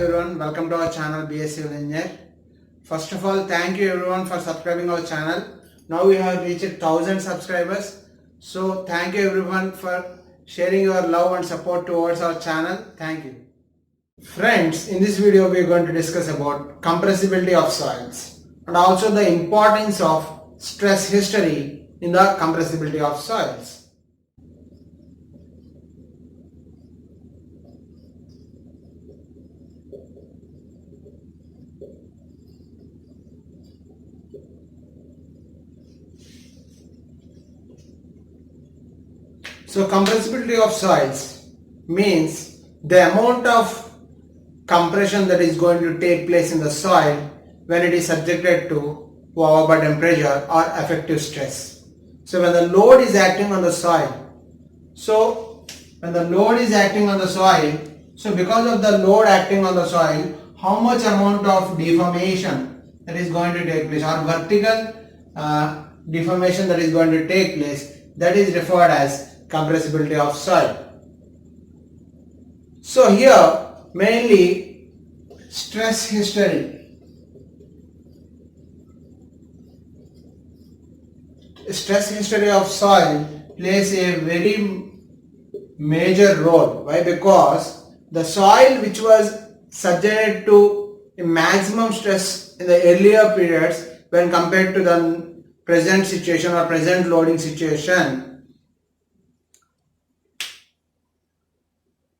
everyone, welcome to our channel BS Civil Engineer. First of all, thank you everyone for subscribing our channel. Now we have reached 1000 subscribers. So thank you everyone for sharing your love and support towards our channel. Thank you. Friends, in this video we are going to discuss about compressibility of soils and also the importance of stress history in the compressibility of soils. So compressibility of soils means the amount of compression that is going to take place in the soil when it is subjected to overburden pressure or effective stress. So when the load is acting on the soil, so because of the load acting on the soil, how much amount of deformation that is going to take place or vertical deformation that is going to take place, that is referred as compressibility of soil. So here mainly stress history. Stress history of soil plays a very major role. Why? Because the soil which was subjected to a maximum stress in the earlier periods when compared to the present situation or present loading situation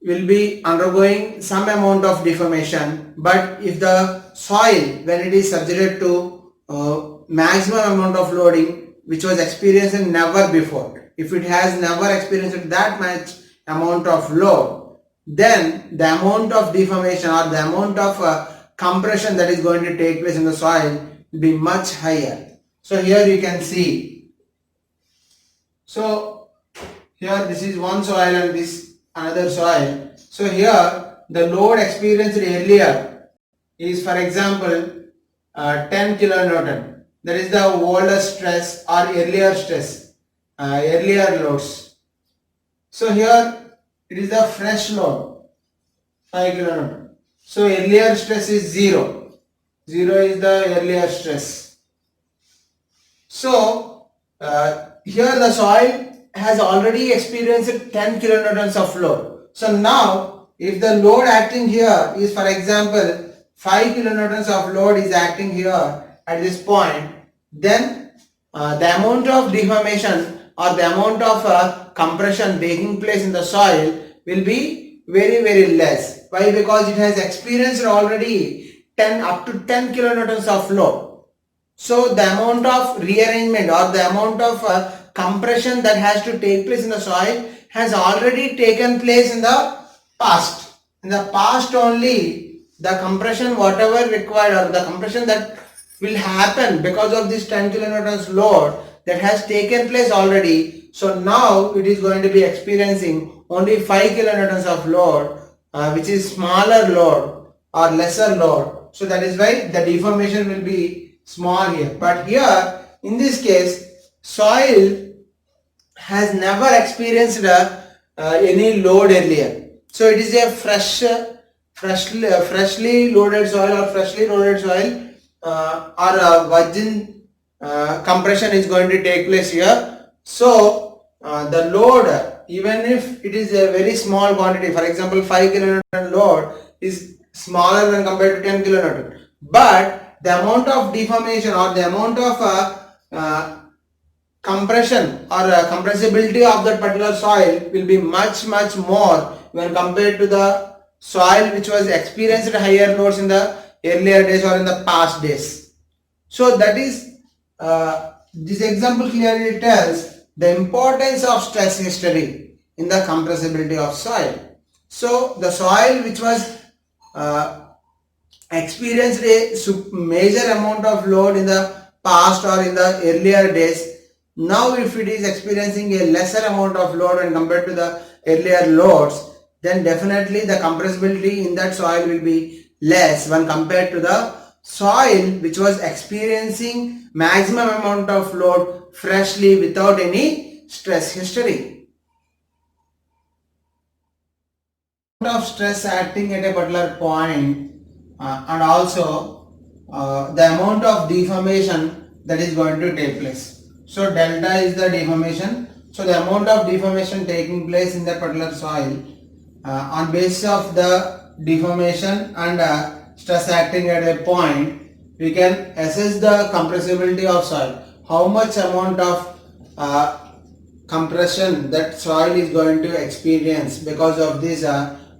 will be undergoing some amount of deformation, but if the soil when it is subjected to maximum amount of loading which was experienced never before, if it has never experienced that much amount of load, then the amount of deformation or the amount of compression that is going to take place in the soil will be much higher. So here you can see, so here this is one soil and this another soil. So here the load experienced earlier is, for example, 10 kilonewton. That is the oldest stress or earlier stress, earlier loads. So here it is the fresh load, 5 kilonewton. So earlier stress is 0. 0 is the earlier stress. So here the soil has already experienced 10 kilonewtons of load. So now if the load acting here is, for example, 5 kilonewtons of load is acting here at this point, then the amount of deformation or the amount of compression taking place in the soil will be very less. Why? Because it has experienced already up to 10 kilonewtons of load. So the amount of rearrangement or the amount of compression that has to take place in the soil has already taken place in the past. In the past only, the compression whatever required or the compression that will happen because of this 10 kilonewtons load that has taken place already. So now it is going to be experiencing only 5 kilonewtons of load, which is smaller load or lesser load. So that is why the deformation will be small here. But here in this case, soil has never experienced any load earlier. So it is a freshly loaded soil or freshly loaded soil or a virgin compression is going to take place here. So the load, even if it is a very small quantity, for example 5 kilonewton load is smaller when compared to 10 kilonewton, but the amount of deformation or the amount of compression or compressibility of that particular soil will be much more when compared to the soil which was experienced higher loads in the earlier days or in the past days. So that is this example clearly tells the importance of stress history in the compressibility of soil. So the soil which was experienced a major amount of load in the past or in the earlier days, now if it is experiencing a lesser amount of load when compared to the earlier loads, then definitely the compressibility in that soil will be less when compared to the soil which was experiencing maximum amount of load freshly without any stress history. Of stress acting at a particular point and also the amount of deformation that is going to take place. So delta is the deformation. So the amount of deformation taking place in that particular soil on basis of the deformation and stress acting at a point, we can assess the compressibility of soil. How much amount of compression that soil is going to experience because of this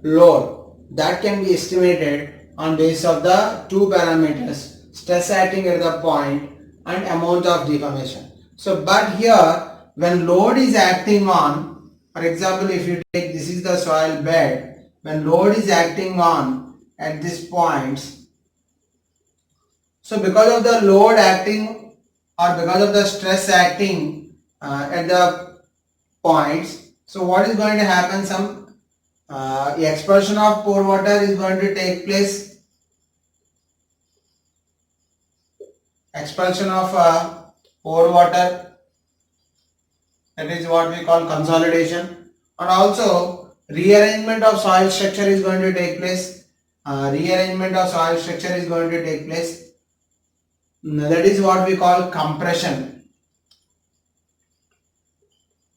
load, that can be estimated on basis of the two parameters, stress acting at the point and amount of deformation. So but here when load is acting on, for example, if you take this is the soil bed, when load is acting on at this points, so because of the load acting or because of the stress acting at the points, so what is going to happen? Some expulsion of pore water is going to take place. Expulsion of pore water, that is what we call consolidation, and also rearrangement of soil structure is going to take place. Rearrangement of soil structure is going to take place. That is what we call compression.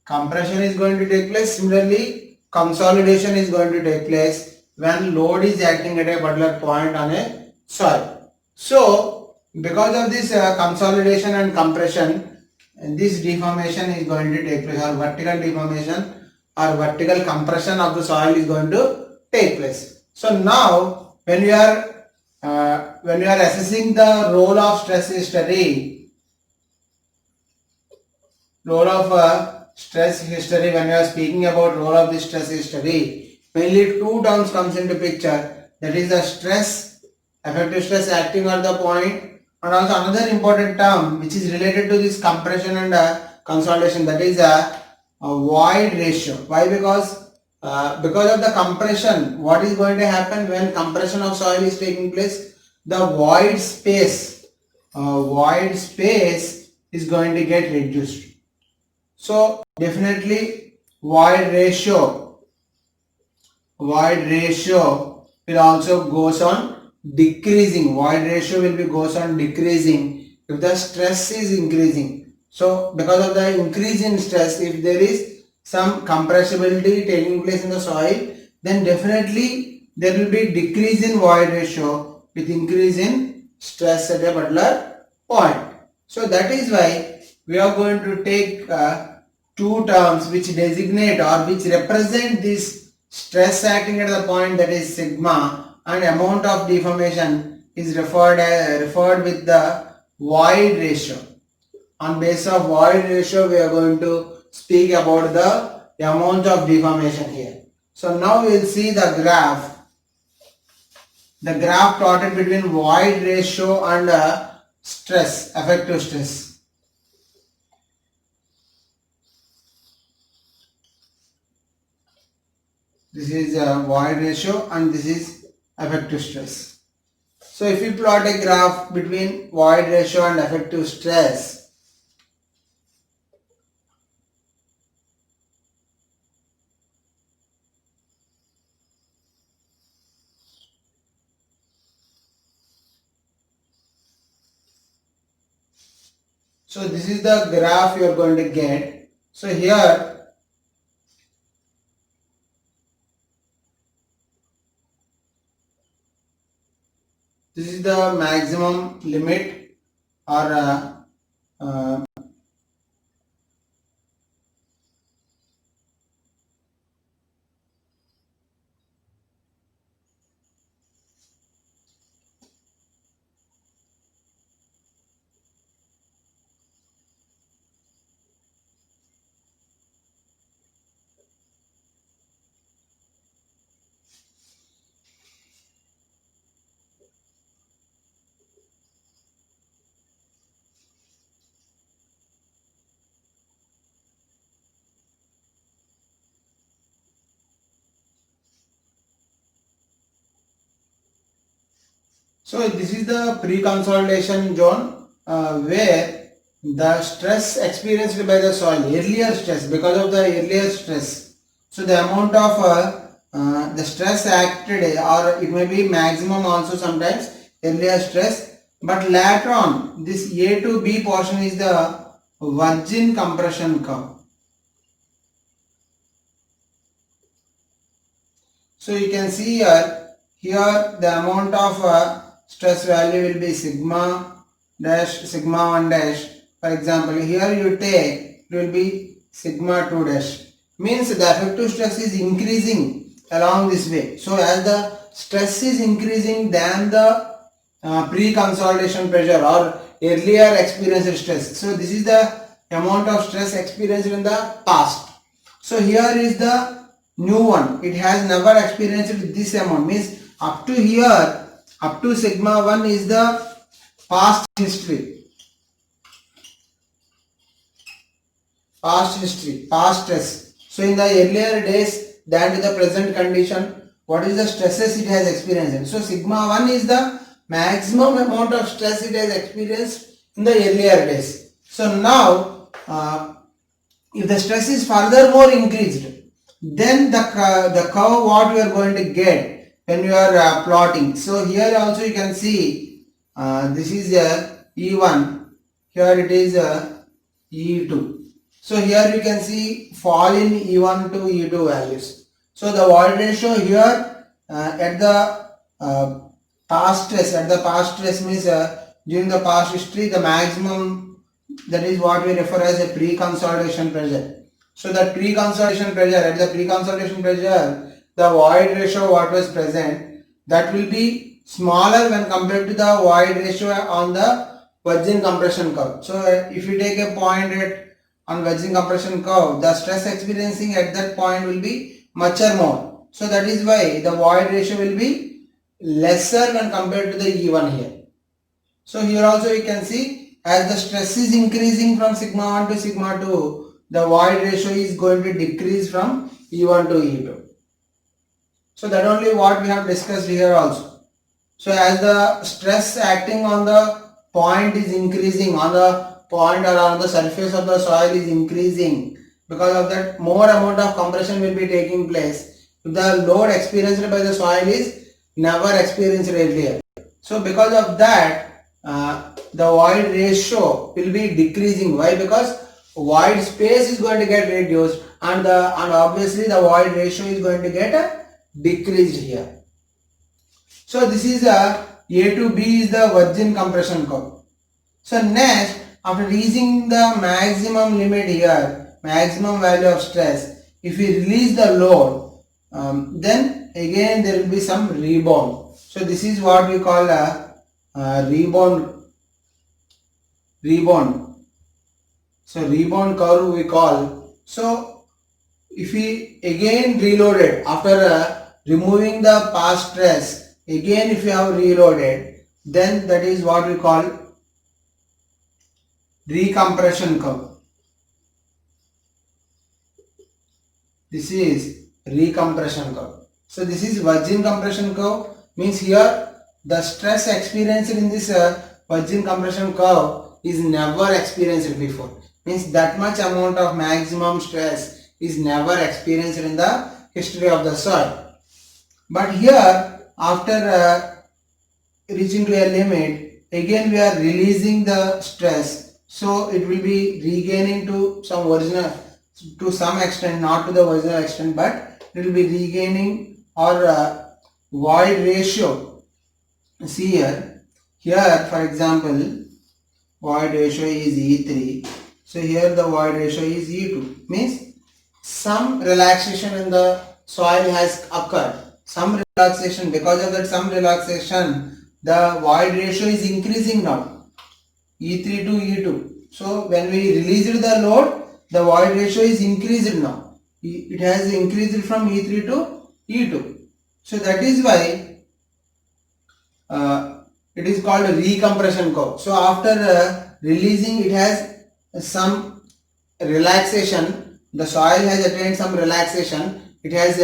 Compression is going to take place. Similarly, consolidation is going to take place when load is acting at a particular point on a soil. So, because of this consolidation and compression, this deformation is going to take place, or vertical deformation or vertical compression of the soil is going to take place. So now, when you are assessing the role of stress history, when you are speaking about role of the stress history, mainly two terms comes into picture. That is the stress, effective stress acting at the point, and also another important term which is related to this compression and consolidation, that is a void ratio. Why? Because of the compression, what is going to happen when compression of soil is taking place? The void space is going to get reduced. So definitely void ratio will also goes on decreasing. Void ratio will be goes on decreasing if the stress is increasing. So because of the increase in stress, if there is some compressibility taking place in the soil, then definitely there will be decrease in void ratio with increase in stress at a particular point. So that is why we are going to take two terms which designate or which represent this stress acting at the point, that is sigma, and amount of deformation is referred with the void ratio. On basis of void ratio, we are going to speak about the amount of deformation here. So now we will see the graph plotted between void ratio and stress, effective stress. This is void ratio and this is effective stress. So if you plot a graph between void ratio and effective stress, so this is the graph you are going to get. So here this is the maximum limit or so this is the pre-consolidation zone where the stress experienced by the soil, earlier stress, because of the earlier stress. So the amount of the stress acted, or it may be maximum also sometimes, earlier stress, but later on this A to B portion is the virgin compression curve. So you can see here the amount of stress value will be sigma dash, sigma 1 dash. For example, here you take, it will be sigma 2 dash. Means the effective stress is increasing along this way. So as the stress is increasing than the pre-consolidation pressure or earlier experienced stress. So this is the amount of stress experienced in the past. So here is the new one. It has never experienced this amount. Means up to here, up to sigma 1 is the past history. Past history, past stress. So in the earlier days than to the present condition, what is the stresses it has experienced? So sigma 1 is the maximum amount of stress it has experienced in the earlier days. So now, if the stress is furthermore increased, then the curve what we are going to get when you are plotting. So here also you can see this is E1, here it is E2. So here you can see fall in E1 to E2 values. So the void ratio here at the past stress means during the past history, the maximum, that is what we refer as a pre-consolidation pressure. So the pre-consolidation pressure, at the pre-consolidation pressure, the void ratio what was present, that will be smaller when compared to the void ratio on the virgin compression curve. So if you take a point on virgin compression curve, the stress experiencing at that point will be much more. So that is why the void ratio will be lesser when compared to the E1 here. So here also you can see, as the stress is increasing from sigma 1 to sigma 2, the void ratio is going to decrease from E1 to E2. So that only what we have discussed here also. So as the stress acting on the point is increasing, on the point or on the surface of the soil is increasing, because of that more amount of compression will be taking place. The load experienced by the soil is never experienced earlier. So because of that, the void ratio will be decreasing. Why? Because void space is going to get reduced, and obviously the void ratio is going to get decreased here. So this is A to B is the virgin compression curve. So next, after reaching the maximum limit here, maximum value of stress, if we release the load, then again there will be some rebound. So this is what we call a rebound. So rebound curve we call. So if we again reloaded after removing the past stress, again if you have reloaded, then that is what we call recompression curve. This is recompression curve. So this is virgin compression curve, means here the stress experienced in this virgin compression curve is never experienced before. Means that much amount of maximum stress is never experienced in the history of the soil. But here after reaching to a limit, again we are releasing the stress, so it will be regaining to some original, to some extent, not to the original extent, but it will be regaining, or void ratio. See here for example void ratio is E3, so here the void ratio is E2, means some relaxation in the soil has occurred, some relaxation. Because of that some relaxation, the void ratio is increasing now, E3 to E2. So when we released the load, the void ratio is increased now, it has increased from E3 to E2. So that is why it is called a recompression curve. So after releasing, it has some relaxation, the soil has attained some relaxation, it has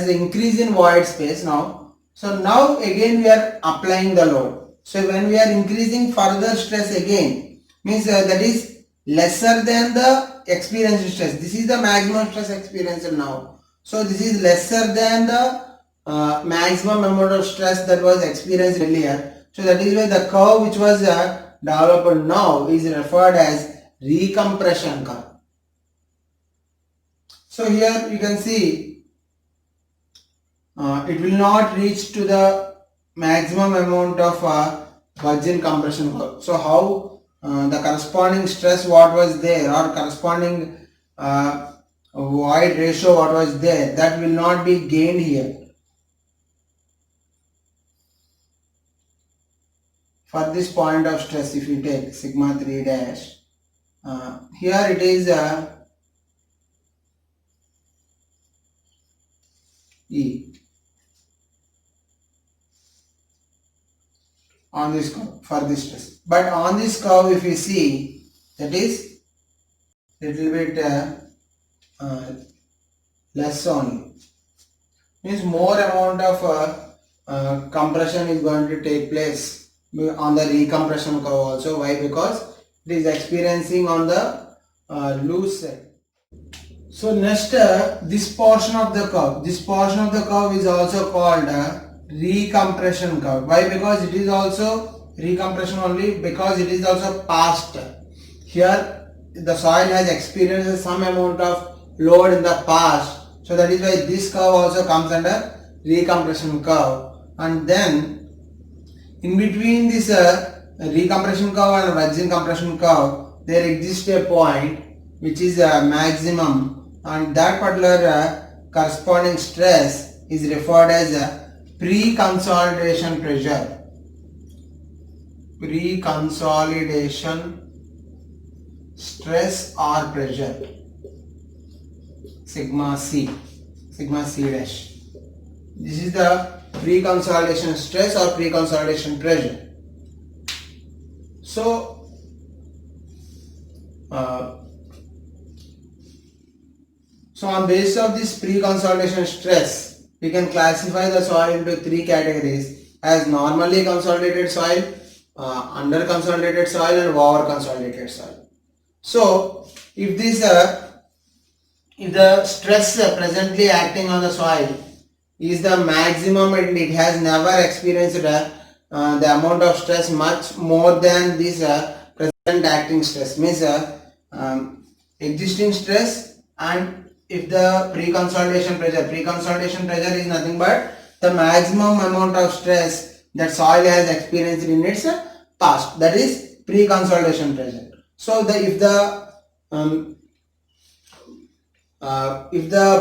the increase in void space now. So now again we are applying the load. So when we are increasing further stress again, means that is lesser than the experienced stress. This is the maximum stress experienced now. So this is lesser than the maximum amount of stress that was experienced earlier. So that is why the curve which was developed now is referred as recompression curve. So here you can see it will not reach to the maximum amount of virgin compression curve. So how the corresponding stress what was there or corresponding void ratio what was there, that will not be gained here. For this point of stress, if you take sigma 3 dash, here it is E on this curve for this stress. But on this curve, if you see, that is little bit less only. Means more amount of compression is going to take place on the recompression curve also. Why? Because it is experiencing on the loose side. So next, this portion of the curve is also called recompression curve. Why? Because it is also recompression only because it is also past. Here the soil has experienced some amount of load in the past. So that is why this curve also comes under recompression curve. And then in between this recompression curve and virgin compression curve, there exists a point which is a maximum, and that particular corresponding stress is referred as a pre-consolidation pressure. Pre-consolidation stress or pressure, sigma C dash. This is the pre-consolidation stress or pre-consolidation pressure. So on basis of this pre-consolidation stress, we can classify the soil into three categories as normally consolidated soil, under consolidated soil and over consolidated soil. So if the stress presently acting on the soil is the maximum and it has never experienced the amount of stress much more than this present acting stress, means existing stress, and if the pre-consolidation pressure is nothing but the maximum amount of stress that soil has experienced in its past, that is pre-consolidation pressure. So if the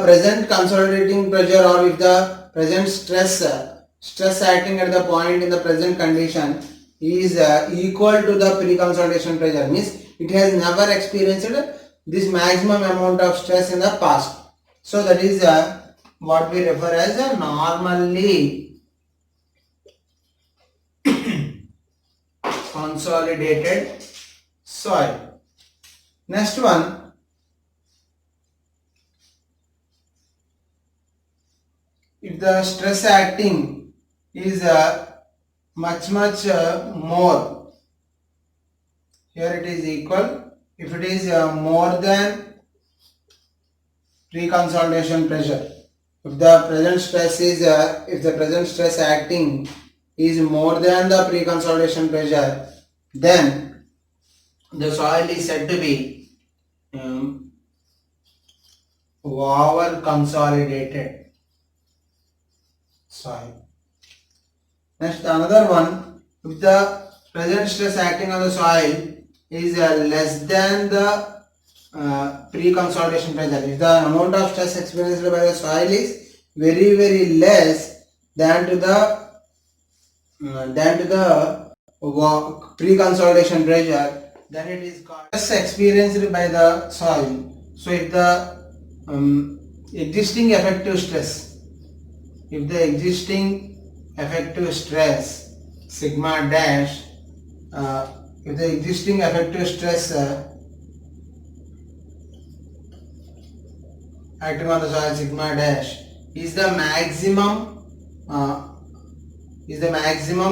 present consolidating pressure or if the present stress acting at the point in the present condition is equal to the pre-consolidation pressure, means it has never experienced this maximum amount of stress in the past. So that is what we refer as a normally consolidated soil. Next one, if the stress acting is much more, here it is equal. If it is more than pre-consolidation pressure, if the present stress acting is more than the pre-consolidation pressure, then the soil is said to be over consolidated soil. Next, another one, if the present stress acting on the soil is less than the pre-consolidation pressure, if the amount of stress experienced by the soil is very less than to the pre-consolidation pressure, then it is called stress experienced by the soil. So if the existing effective stress, sigma dash, if the existing effective stress acting on the soil, sigma dash, is the maximum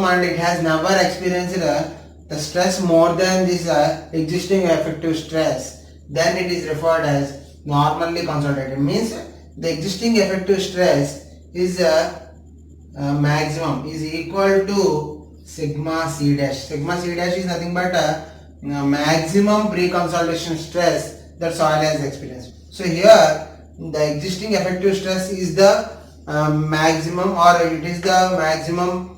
and it has never experienced the stress more than this existing effective stress, then it is referred as normally consolidated. Means the existing effective stress is maximum is equal to sigma c dash. Sigma c dash is nothing but maximum pre-consolidation stress that soil has experienced. So here the existing effective stress is the maximum, or it is the maximum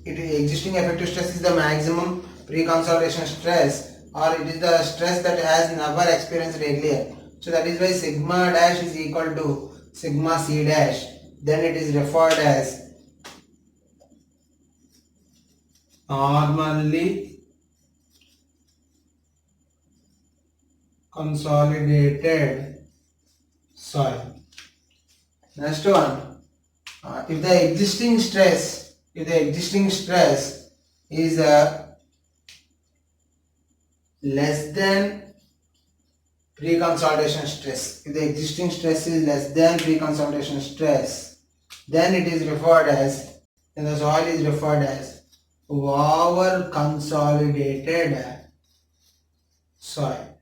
existing effective stress is the maximum pre-consolidation stress, or it is the stress that has never experienced earlier. So that is why sigma dash is equal to sigma c dash. Then it is referred as normally consolidated soil. Next one, if the existing stress is less than pre-consolidation stress, if the existing stress is less than pre-consolidation stress, then it is referred as, then the soil is referred as over consolidated soil.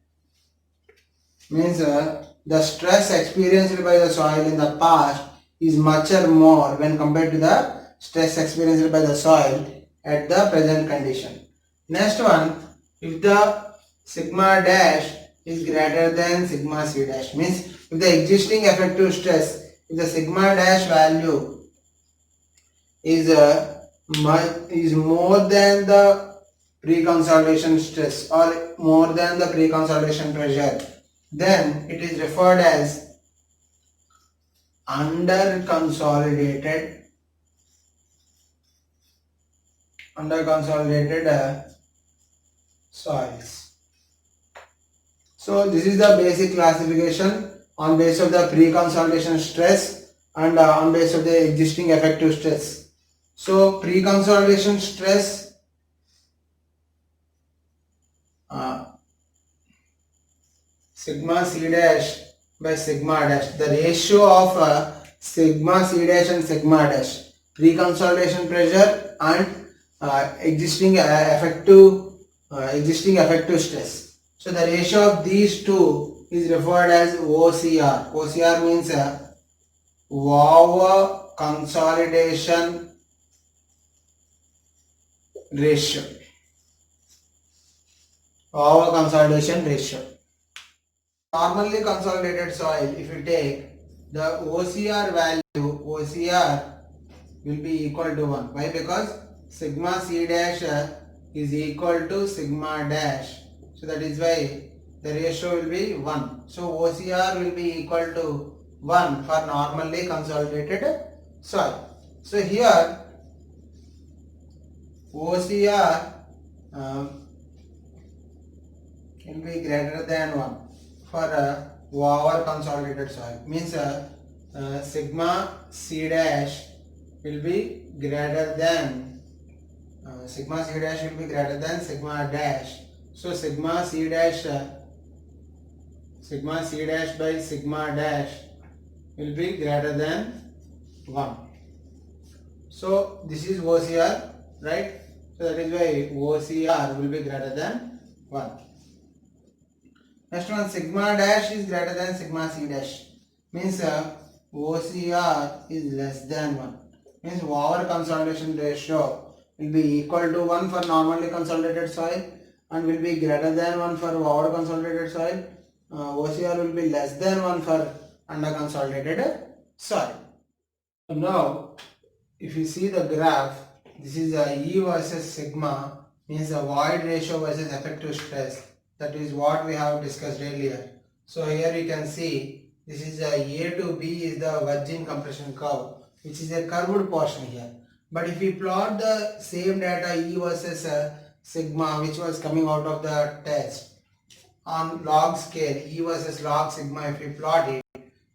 Means the stress experienced by the soil in the past is much more when compared to the stress experienced by the soil at the present condition. Next one, if the sigma dash is greater than sigma c dash, means if the existing effective stress, if the sigma dash value is more than the pre-consolidation stress or more than the pre-consolidation pressure, then it is referred as under consolidated soils. So this is the basic classification on base of the pre-consolidation stress and on base of the existing effective stress. So pre-consolidation stress sigma c dash by sigma dash, the ratio of sigma c dash and sigma dash, pre-consolidation pressure and existing effective stress. So the ratio of these two is referred as OCR. OCR means over consolidation ratio. Over consolidation ratio. Normally consolidated soil, if you take the OCR value, OCR will be equal to 1. Why? Because sigma c dash is equal to sigma dash. So that is why the ratio will be 1. So OCR will be equal to 1 for normally consolidated soil. So here OCR will be greater than 1 for over consolidated soil. Means sigma c dash will be greater than sigma c dash will be greater than sigma dash. So sigma c dash by sigma dash will be greater than 1. So this is OCR, right? So that is why OCR will be greater than 1. Next one, sigma dash is greater than sigma c dash. Means OCR is less than 1. Means over consolidation ratio will be equal to 1 for normally consolidated soil and will be greater than 1 for over consolidated soil. OCR will be less than 1 for under consolidated soil. Now, if you see the graph, this is E versus sigma, means the void ratio versus effective stress. That is what we have discussed earlier. So here you can see this is A to B is the virgin compression curve, which is a curved portion here. But if we plot the same data E versus sigma, which was coming out of the test on log scale, E versus log sigma, if we plot it,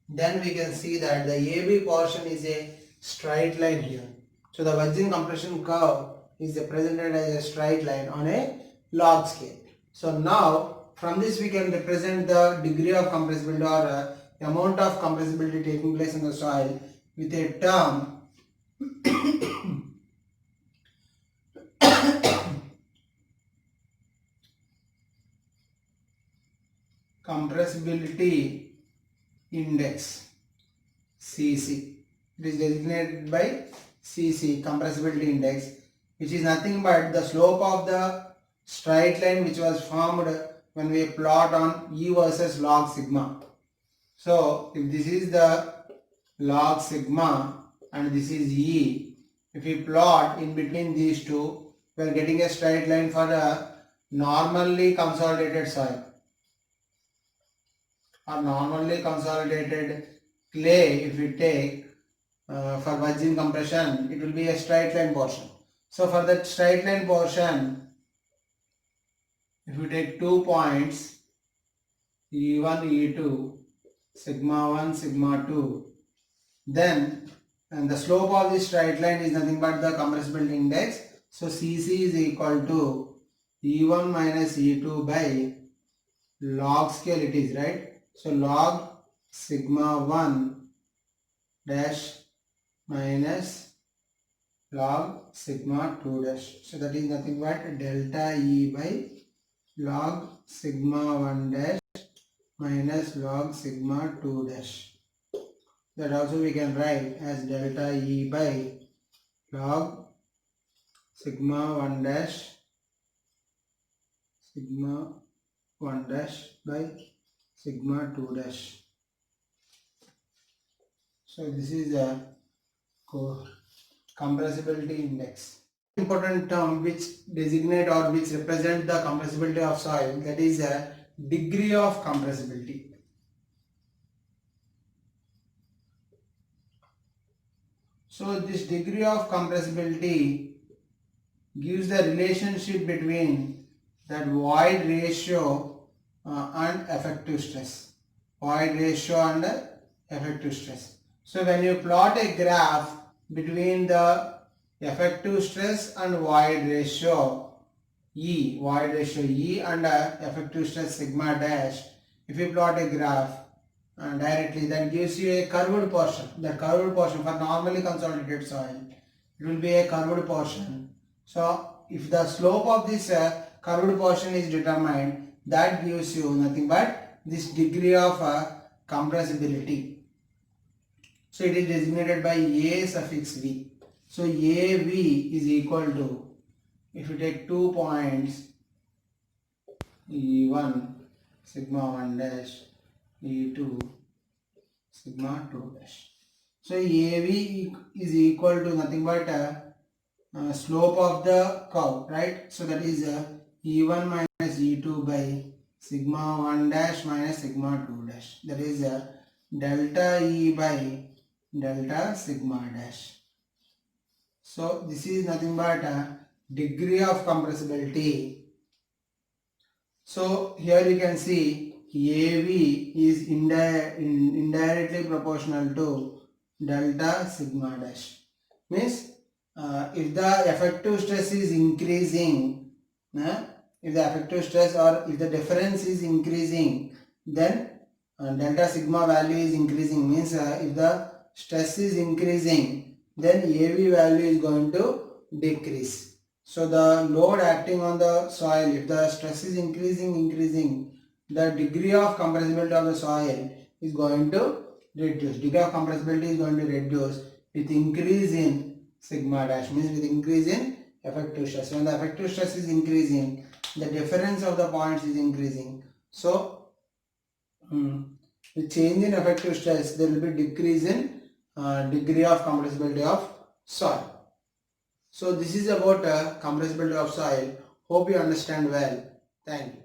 then we can see that the AB portion is a straight line here. So the virgin compression curve is presented as a straight line on a log scale. So now from this we can represent the degree of compressibility or the amount of compressibility taking place in the soil with a term compressibility index CC. It is designated by CC, compressibility index, which is nothing but the slope of the straight line which was formed when we plot on E versus log sigma. So if this is the log sigma and this is E, if we plot in between these two, we are getting a straight line for a normally consolidated soil or normally consolidated clay. If we take for virgin compression, it will be a straight line portion. So for that straight line portion, if we take 2 points E1, E2, sigma 1, sigma 2, then and the slope of this straight line is nothing but the compressibility index. So Cc is equal to E1 minus E2 by log scale it is, right? So log sigma 1 dash minus log sigma 2 dash. So that is nothing but delta E by log sigma 1 dash minus log sigma 2 dash. That also we can write as delta E by log sigma 1 dash by sigma 2 dash. So this is a compressibility index. Important term which designate or which represent the compressibility of soil, that is a degree of compressibility. So this degree of compressibility gives the relationship between that void ratio and effective stress. Void ratio and effective stress. So when you plot a graph between the effective stress and void ratio E and effective stress sigma dash, if you plot a graph directly, that gives you a curved portion. The curved portion for normally consolidated soil, it will be a curved portion. So if the slope of this curved portion is determined, that gives you nothing but this degree of compressibility. So it is designated by A suffix V. So AV is equal to, if you take 2 points E1 sigma 1 dash, E2 sigma 2 dash. So AV is equal to nothing but slope of the curve, right? So that is E1 minus E2 by sigma 1 dash minus sigma 2 dash. That is delta E by delta sigma dash. So this is nothing but degree of compressibility. So here you can see AV is indirectly proportional to delta sigma dash. Means if the effective stress is increasing, if the effective stress or if the difference is increasing, then delta sigma value is increasing. Means if the stress is increasing, then AV value is going to decrease. So the load acting on the soil, if the stress is increasing, the degree of compressibility of the soil is going to reduce. Degree of compressibility is going to reduce with increase in sigma dash, means with increase in effective stress. When the effective stress is increasing, the difference of the points is increasing. So with change in effective stress, there will be decrease in degree of compressibility of soil. So this is about compressibility of soil. Hope you understand well. Thank you.